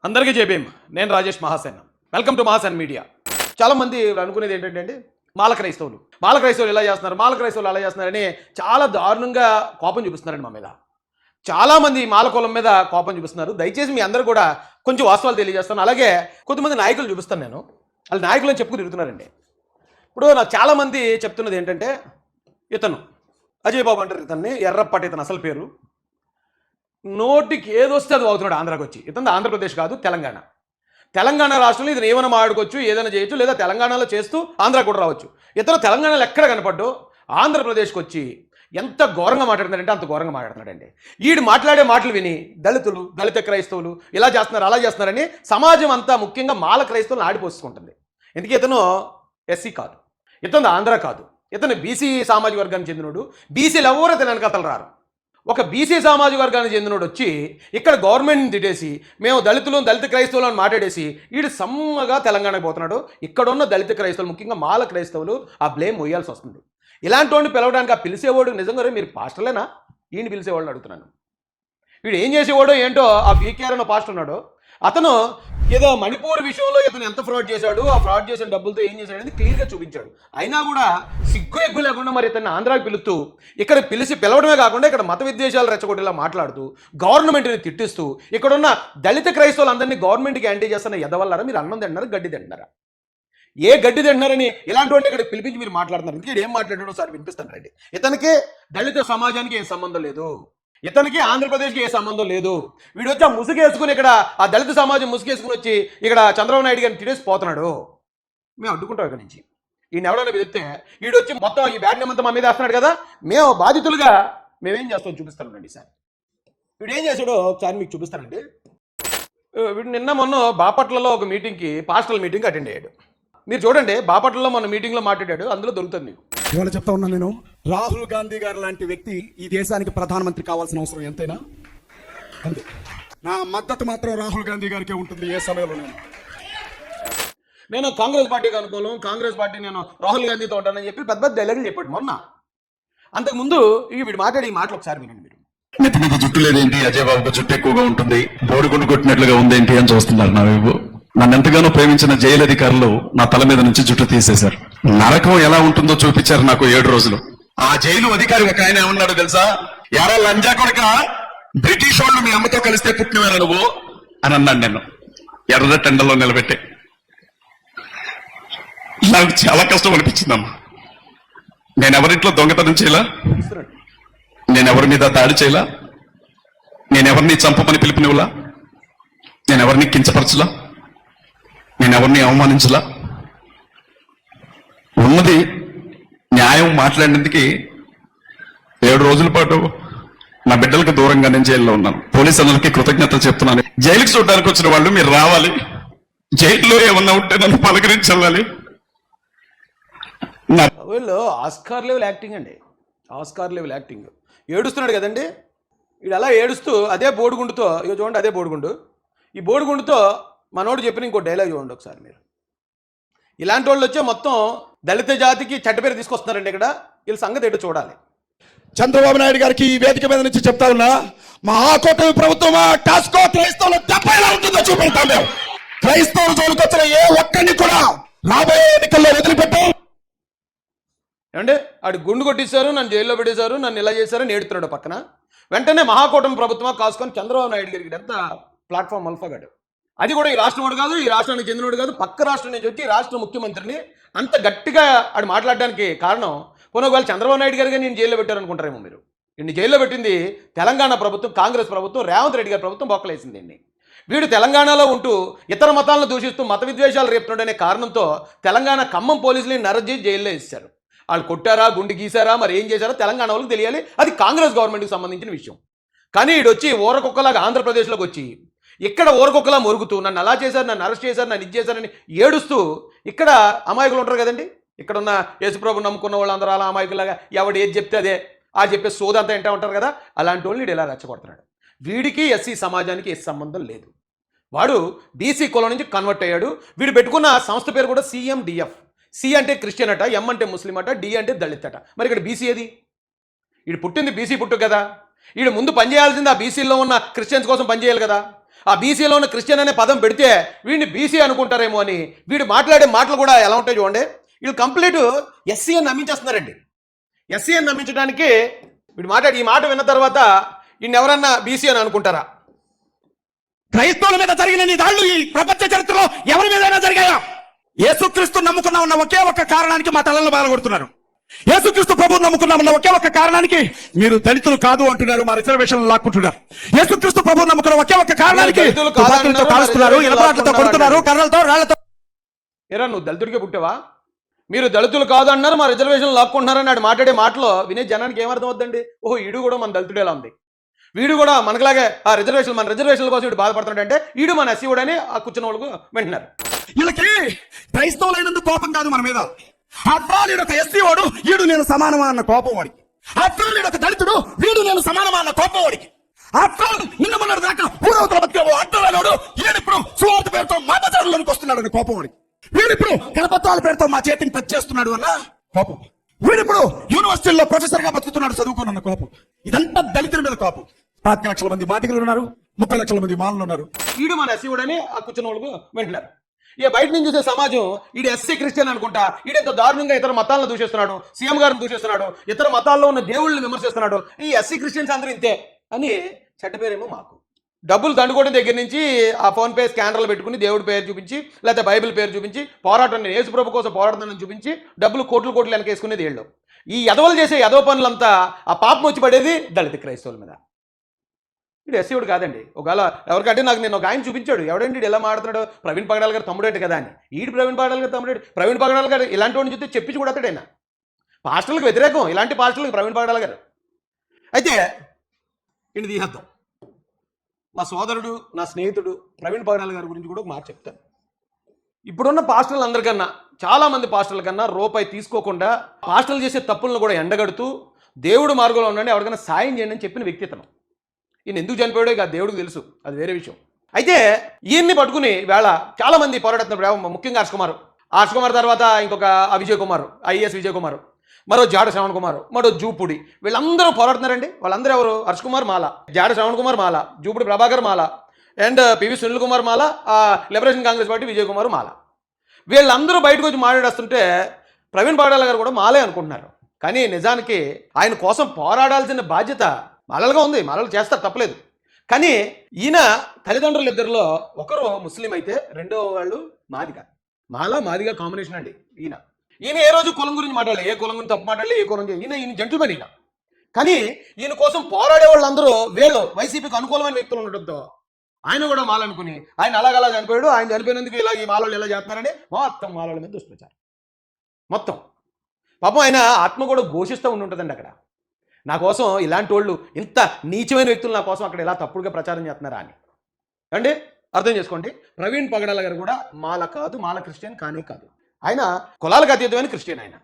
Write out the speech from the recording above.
అందరికీ జేబీఎం. నేను Rajesh Mahasen. Welcome to Mahasen media. చాలామంది అనుకునేది ఏంటంటే మాల క్రైస్తవులు ఇలా చేస్తున్నారు, మాల క్రైస్తవులు అలా చేస్తున్నారని చాలా దారుణంగా కోపం చూపిస్తున్నారండి మా మీద. చాలామంది మాల కులం మీద కోపం చూపిస్తున్నారు. దయచేసి మీ అందరూ కూడా కొంచెం వాస్తవాలు తెలియజేస్తాను. అలాగే కొంతమంది నాయకులు చూపిస్తాను. నేను వాళ్ళ నాయకులను చెప్పుకు తిరుగుతున్నారండి. ఇప్పుడు నాకు చాలామంది చెప్తున్నది ఏంటంటే ఇతను అజయ్ బాబు అంటారు, ఇతన్ని ఎర్రప్పటి ఇతను అసలు పేరు. నోటికి ఏదొస్తే అది అవుతున్నాడు ఆంధ్రాకి వచ్చి. ఇతను ఆంధ్రప్రదేశ్ కాదు, తెలంగాణ రాష్ట్రంలో ఇతను ఏమైనా మాడుకోవచ్చు, ఏదైనా చేయొచ్చు, లేదా తెలంగాణలో చేస్తూ ఆంధ్రా కూడా రావచ్చు. ఇతను తెలంగాణలో ఎక్కడ కనపడ్డు ఆంధ్రప్రదేశ్కి వచ్చి ఎంత ఘోరంగా మాట్లాడుతున్నాడంటే అంత ఘోరంగా మాట్లాడుతున్నాడండి. వీడు మాట్లాడే మాటలు విని దళిత క్రైస్తవులు ఇలా చేస్తున్నారు అలా చేస్తున్నారని సమాజం అంతా, ముఖ్యంగా మాల క్రైస్తవులను ఆడిపోసుకుంటుంది. ఎందుకు ఇతను ఎస్సీ కాదు, ఇతను ఆంధ్ర కాదు, ఇతను బీసీ సామాజిక వర్గానికి చెందినోడు. బీసీలు ఎవరు ఇతను వెనకతలు రారు. ఒక బీసీ సామాజిక వర్గానికి చెందినోడు వచ్చి ఇక్కడ గవర్నమెంట్ని తిట్టేసి మేము దళిత క్రైస్తవులు అని మాట్లాడేసి వీడు సమ్మగా తెలంగాణకు పోతున్నాడు. ఇక్కడున్న దళిత క్రైస్తవులు, ముఖ్యంగా మాల క్రైస్తవులు ఆ బ్లేమ్ మొయ్యాల్సి వస్తుంది. ఇలాంటి వాడిని పిలవడానికి ఆ పిలిచేవాడు నిజంగా మీరు పాస్టర్లేనా? ఈయన పిలిచేవాళ్ళని అడుగుతున్నాను. వీడు ఏం చేసేవాడో ఏంటో ఆ బీకేఆర్ అన్న పాస్టర్ ఉన్నాడు. అతను ఏదో మణిపూర్ విషయంలో ఇతను ఎంత ఫ్రాడ్ చేశాడు, ఆ ఫ్రాడ్ చేసిన డబ్బులతో ఏం చేశాడు అనేది క్లియర్గా చూపించాడు. అయినా కూడా సిగ్గు లేకుండా మరి ఇతన్ని ఆంధ్రాకి పిలుస్తూ ఇక్కడ పిలవడమే కాకుండా ఇక్కడ మత విద్వేషాలు రెచ్చగొట్టేలా మాట్లాడుతూ గవర్నమెంట్ని తిట్టిస్తూ ఇక్కడున్న దళిత క్రైస్తవులు అందరినీ గవర్నమెంట్కి యాంటీ చేస్తున్న ఎదవల్లారా మీరు అన్నం తింటున్నారా, గడ్డి తింటున్నారా? ఏ గడ్డి తింటున్నారని ఇలాంటి వాడిని ఇక్కడ పిలిపించి మీరు మాట్లాడుతున్నారు. ఇంకే ఏం మాట్లాడాడో సార్ వినిపిస్తాను రండి. ఇతనికి దళిత సమాజానికి ఏం సంబంధం లేదు, ఇతనికి ఆంధ్రప్రదేశ్కి ఏ సంబంధం లేదు. వీడు వచ్చి ఆ ముసుగేసుకుని ఇక్కడ ఆ దళిత సమాజం ముసుగేసుకుని వచ్చి ఇక్కడ చంద్రబాబు నాయుడు గారిని తినేసి పోతున్నాడు. మేము అడ్డుకుంటాం ఇక్కడ నుంచి. ఈయన ఎవడన్నా చెప్తే వీడు వచ్చి మొత్తం ఈ బ్యాడ్ నేమ్ అంతా మా మీద వేస్తున్నాడు కదా, మేము బాధితులుగా మేమేం చేస్తాం చూపిస్తానండి సార్. వీడు ఏం చేశాడో ఒకసారి మీకు చూపిస్తానండి. వీడు నిన్న మొన్న బాపట్లలో ఒక మీటింగ్కి, పాస్టల్ మీటింగ్కి అటెండ్ అయ్యాడు. మీరు చూడండి, బాపట్లలో మన మీటింగ్లో మాట్లాడాడు, అందులో దొరుకుతుంది మీకు. ఇవాళ చెప్తా ఉన్నాను నేను, రాహుల్ గాంధీ గారు లాంటి వ్యక్తి ఈ దేశానికి ప్రధానమంత్రి కావాల్సిన అవసరం ఎంతైనా అంతే. నా మద్దతు మాత్రం రాహుల్ గాంధీ గారికే ఉంటుంది ఏ సమయంలో. నేను కాంగ్రెస్ పార్టీకి అనుకూలం, కాంగ్రెస్ పార్టీ నేను రాహుల్ గాంధీతో ఉంటానని చెప్పి పెద్ద పెద్ద డైలాగులు చెప్పాడు మొన్న. అంతకుముందు వీడు మాట్లాడి ఈ మాటలు ఒకసారి వినండి మీరు. నెత్తి మీద జుట్టు లేదేంటి, అజయ్ బాబుకు జుట్టు ఎక్కువగా ఉంటుంది, బోడిగుండు కొట్టినట్లుగా ఉందేంటి అని చూస్తున్నారు. నా వైపు నన్ను ఎంతగానో ప్రేమించిన జైలు అధికారులు నా తల మీద నుంచి జుట్టు తీసేశారు. నరకం ఎలా ఉంటుందో చూపించారు నాకు 7 రోజులు. ఆ జైలు అధికారి ఒక ఆయన ఏమన్నాడు తెలుసా? యారా లంజా కొడక, బ్రిటిష్ వాళ్ళు మీ అమ్మతో కలిస్తే పుట్టినవేరా నువ్వు అని అన్నాడు. నేను ఎర్ర టెండల్లో నిలబెట్టే నాకు చాలా కష్టం అనిపించిందమ్మా. నేను ఎవరింట్లో దొంగతనం చేయలా, నేను ఎవరి మీద దాడి చేయలా, నేను ఎవరిని చంపమని పిలుపునివ్వలా, నేను ఎవరిని కించపరచలా, నేను ఎవరిని అవమానించలా. ఉన్నది న్యాయం మాట్లాడినందుకు 7 రోజుల పాటు నా బిడ్డలకు దూరంగా నేను జైల్లో ఉన్నాను. పోలీసు అందరికి కృతజ్ఞతలు చెప్తున్నాను. జైలుకి చూడడానికి వచ్చిన వాళ్ళు మీరు రావాలి, జైల్లో ఏమన్నా ఉంటే నన్ను పలకరించాలి. వీళ్ళు ఆస్కార్ లెవెల్ యాక్టింగ్ అండి, ఆస్కార్ లెవెల్ యాక్టింగ్. ఏడుస్తున్నాడు కదండి వీడు, అలా ఏడుస్తూ అదే బోడిగుండుతో, ఇక చూడండి అదే బోడిగుండు, ఈ బోడిగుండుతో మనోడు చెప్పిన ఇంకో డైలాగ్ చూడండి ఒకసారి మీరు. ఇలాంటి వాళ్ళు వచ్చే మొత్తం దళిత జాతికి చెడ్డపేరు తీసుకొస్తున్నారండి. ఇక్కడ వీళ్ళ సంగతి ఏంటో చూడాలి. చంద్రబాబు నాయుడు గారికి ఈ వేదిక మీద నుంచి చెప్తా ఉన్నా, మహాకూటమి ప్రభుత్వమా టాస్కో క్రైస్తవుల దెబ్బ ఎలా ఉంటుందో చూపెడతాం. మేము క్రైస్తవుల జోలికి వచ్చిన ఏ ఒక్కరిని కూడా రాబోయే ఎన్నికల్లో వదిలిపెట్టాం. ఏమంటే ఆడు గుండు కొట్టేశారు, నన్ను జైల్లో పెట్టేశారు, నన్ను ఇలా చేశారని ఏడుతున్నాడు పక్కన. వెంటనే మహాకూటమి ప్రభుత్వమా కాసుకొని చంద్రబాబు నాయుడు గారికి ఎంత ప్లాట్ఫామ్ అల్ఫాగాడు. అది కూడా ఈ రాష్ట్రం వాడు కాదు, ఈ రాష్ట్రానికి చెందినవాడు కాదు, పక్క రాష్ట్రం నుంచి వచ్చి రాష్ట్ర ముఖ్యమంత్రిని అంత గట్టిగా ఆడు మాట్లాడడానికి కారణం, ఒకవేళ చంద్రబాబు నాయుడు గారిగా నేను జైల్లో పెట్టారనుకుంటారేమో మీరు. ఇన్ని జైల్లో పెట్టింది తెలంగాణ ప్రభుత్వం, కాంగ్రెస్ ప్రభుత్వం, రేవంత్ రెడ్డి గారి ప్రభుత్వం బొక్కలేసింది. వీడు తెలంగాణలో ఉంటూ ఇతర మతాలను దూషిస్తూ మత విద్వేషాలు రేపుతున్నాడనే కారణంతో తెలంగాణ ఖమ్మం పోలీసులని అరెస్ట్ చేసి జైల్లో వేశారు. వాళ్ళు కొట్టారా, గుండు గీశారా, మరి ఏం చేశారో తెలంగాణ వాళ్ళకి తెలియాలి. అది కాంగ్రెస్ గవర్నమెంట్కి సంబంధించిన విషయం. కానీ వీడు వచ్చి ఊరకొక్కలాగా ఆంధ్రప్రదేశ్లోకి వచ్చి ఇక్కడ ఊరకొక్కలా మొరుగుతూ నన్ను అలా చేశారు, నన్ను అరెస్ట్ చేశారు, నన్ను ఇది చేశారని ఏడుస్తూ, ఇక్కడ అమాయకులు ఉంటారు కదండి, ఇక్కడ ఉన్న యేసుప్రభు నమ్ముకున్న వాళ్ళందరూ అలా అమాయకులాగా ఎవడు ఏది చెప్తే అదే ఆ చెప్పే సోదంతా ఏంటో ఉంటారు కదా, అలాంటి వాళ్ళని వీడు ఇలా రెచ్చగొడుతున్నాడు. వీడికి ఎస్సీ సమాజానికి ఏ సంబంధం లేదు. వాడు బీసీ కులం నుంచి కన్వర్ట్ అయ్యాడు. వీడు పెట్టుకున్న సంస్థ పేరు కూడా CMDF. సి అంటే క్రిస్టియన్ అట, ఎం అంటే ముస్లిం అట, డి అంటే దళిత్ అట. మరి ఇక్కడ బీసీ ఏది? వీడు పుట్టింది బీసీ పుట్టు కదా, వీడు ముందు పనిచేయాల్సింది ఆ బీసీలో ఉన్న క్రిస్టియన్స్ కోసం పనిచేయాలి కదా. ఆ బీసీలో ఉన్న క్రిస్టియన్ అనే పదం పెడితే వీడిని బీసీ అనుకుంటారేమో అని వీడు మాట్లాడే మాటలు కూడా ఎలా ఉంటాయి చూడండి. వీళ్ళు కంప్లీట్ ఎస్సీ అని నమ్మించేస్తున్నారండి. ఎస్సీ అని నమ్మించడానికి వీడు మాట్లాడి ఈ మాట విన్న తర్వాత వీడిని ఎవరన్నా బీసీ అని అనుకుంటారా? క్రైస్తవుల మీద జరిగిన నీ దాడులు ఈ ప్రపంచ చరిత్రలో ఎవరి మీదైనా జరిగాయా? యేసుక్రీస్తు నమ్ముకున్నా ఉన్న ఒకే ఒక్క కారణానికి మా తలలను బాలగొడుతున్నారు. యేసుక్రీస్తు ప్రభువు నమ్ముకున్నా ఉన్న ఒకే ఒక్క కారణానికి మీరు దళితులు కాదు అంటున్నారు, మా రిజర్వేషన్ లాక్కుంటున్నారు. యేసుక్రీస్తు ప్రభువు నమ్ముకున్న ఒకే ఒక్క కారణానికి దళితులు కాదు అంటున్నారు, తుపాకులతో కాలుస్తున్నారు, ఇనపరాట్లతో కొడుతున్నారు, కర్రలతో రాళ్లతో. ఏరా నువ్వు దళితుడికే పుట్టావా? మీరు దళితులు కాదు అన్నారు, మా రిజర్వేషన్ లాక్కుంటున్నారని నాడు మాట్లాడే మాటలో వినే జనానికి ఏమర్థం అవుతుందండి? ఓహో ఈడు కూడా మన దళితుడేలా ఉంది, వీడు కూడా మనకులాగే ఆ రిజర్వేషన్ మన రిజర్వేషన్ల కోసం వీడు బాధపడుతున్నాడంటే ఈడు మన ఎస్సీ కూడా అని ఆ కూర్చున్న వాళ్ళకు వింటున్నారు. వీళ్ళకి క్రైస్తవులైనందుకు కోపం కాదు మన మీద. అట్రాలీడు ఒక ఎస్సీ వాడు, వీడు నేను సమానమా అన్న కోపం వాడికి. అట్రాలీడు ఒక దళితుడు, వీడు నేను సమానమా అన్న కోపం వాడికి. అట్రాలు నిన్న మొన్నటి దాకా ఊరవతల బతికేవో అడ్డవాడు వీడిప్పుడు సువార్త పేరుతో మా బజారులోనికి వస్తున్నాడు అని కోపం వాడికి. వీడిప్పుడు కరపత్రాల పేరుతో మా చేతిని టచ్ చేస్తున్నాడు అన్న కోపం. వీడిప్పుడు యూనివర్సిటీలో ప్రొఫెసర్ గా బతుకుతున్నాడు చదువుకున్న కోపం. ఇదంతా దళితుల మీద కోపం. 5 లక్షల మంది మాదిగలు ఉన్నారు, 30 లక్షల మంది మాలలు ఉన్నారు. ఈడు మన ఎస్సీ కూడా అని ఆ కూర్చున్న వాళ్ళకు వింటున్నారు. ఇక బయట నుంచి చూసే సమాజం ఈడు ఎస్సీ క్రిస్టియన్ అనుకుంటా ఈడెంత దారుణంగా ఇతర మతాలను దూషిస్తున్నాడు, సీఎం గారిని దూషిస్తున్నాడు, ఇతర మతాల్లో ఉన్న దేవుళ్ళని విమర్శిస్తున్నాడు, ఈ ఎస్సీ క్రిస్టియన్స్ అందరూ ఇంతే అని చెడ్డ పేరేమో మాకు. డబ్బులు దండుకోవడం దగ్గర నుంచి ఆ ఫోన్పే స్కానర్లు పెట్టుకుని దేవుడి పేరు చూపించి లేకపోతే బైబిల్ పేరు చూపించి పోరాటం యేసు ప్రభు కోసం పోరాడుతానని చూపించి డబ్బులు కోట్లు కోట్లు వెనకేసుకునేది వీళ్ళు. ఈ ఎదవలు చేసే ఎదవ పనులంతా ఆ పాపం వచ్చి పడేది దళిత క్రైస్తవుల మీద. ఇడు ఎస్సీవుడు కాదండి. ఒకవేళ ఎవరికంటే నాకు నేను ఒక ఆయన చూపించాడు, ఎవడండి ఎలా మాట్లాడుతున్నాడు, ప్రవీణ్ పగడాల్ గారు తమ్ముడేట కదా అని. ఈడు ప్రవీణ్ పగడాల్ గారు తమ్ముడేటి, ప్రవీణ్ పగడాల్ గారు ఇలాంటి వాడిని చూస్తే చెప్పించి కూడా అతడు ఆయన పాస్టర్లకు వ్యతిరేకం, ఇలాంటి పాస్టర్లకు ప్రవీణ్ పగడాల్ గారు. అయితే ఈయన తీసేద్దాం. మా సోదరుడు నా స్నేహితుడు ప్రవీణ్ పగడాల్ గారి గురించి కూడా ఒక మాట చెప్తాను. ఇప్పుడున్న పాస్టర్లు అందరికన్నా చాలామంది పాస్టర్ల కన్నా రూపాయి తీసుకోకుండా పాస్టర్లు చేసే తప్పులను కూడా ఎండగడుతూ దేవుడు మార్గంలో ఉండండి, ఎవరికైనా సాయం చేయండి అని చెప్పిన వ్యక్తిత్వం. ఈయన ఎందుకు చనిపోయాడో ఇక దేవుడికి తెలుసు, అది వేరే విషయం. అయితే ఈయన్ని పట్టుకుని వేళ చాలామంది పోరాడుతున్నప్పుడు ముఖ్యంగా హర్ష కుమార్ తర్వాత ఇంకొక విజయ్ కుమార్, ఐఏఎస్ విజయ్ కుమార్, మరో జాడ శ్రవణ్ కుమార్, మరో జూపుడి, వీళ్ళందరూ పోరాడుతున్నారండి. వాళ్ళందరూ ఎవరు? Harsha Kumar Mala, Jada Shravan Kumar Mala, Jupudi Prabhakar Mala, and PV Sunil Kumar Mala, liberation congress party Vijay Kumar Mala. వీళ్ళందరూ బయటకు వచ్చి మాట్లాడేస్తుంటే ప్రవీణ్ పగడాల్ గారు కూడా మాలే అనుకుంటున్నారు. కానీ నిజానికి ఆయన కోసం పోరాడాల్సిన బాధ్యత మాలలుగా ఉంది, మాలలు చేస్తారు తప్పలేదు. కానీ ఈయన తల్లిదండ్రులు ఇద్దరిలో ఒకరు ముస్లిం అయితే రెండో వాళ్ళు మాదిగా, మాదిగా కాంబినేషన్ అండి. ఈయన ఏ రోజు కులం గురించి మాట్లాడలేదు, ఏ కులం గురించి తప్పు మాట్లాడలేదు, ఏ కులం ఈయన జెంటిల్మెన్ ఈయన. కానీ ఈయన కోసం పోరాడే వాళ్ళందరూ వీళ్ళు వైసీపీకి అనుకూలమైన వ్యక్తులు ఉండటంతో ఆయన కూడా మాలనుకుని ఆయన అలాగలా చనిపోయాడు. ఆయన చనిపోయినందుకు ఇలా ఈ మాలలు ఎలా చేస్తున్నారని మొత్తం మాలల మీద దుష్ప్రచారం మొత్తం. పాపం ఆయన ఆత్మ కూడా ఘోషిస్తూ ఉంటుందండి అక్కడ. నా కోసం ఇలాంటి వాళ్ళు, ఇంత నీచమైన వ్యక్తులు నా కోసం అక్కడ ఎలా తప్పుడుగా ప్రచారం చేస్తున్నారా అని. అంటే అర్థం చేసుకోండి, ప్రవీణ్ పగడాల గారు కూడా మాల కాదు, మాల క్రిస్టియన్ కానే కాదు. ఆయన కులాలకు అతీతమైన క్రిస్టియన్ ఆయన.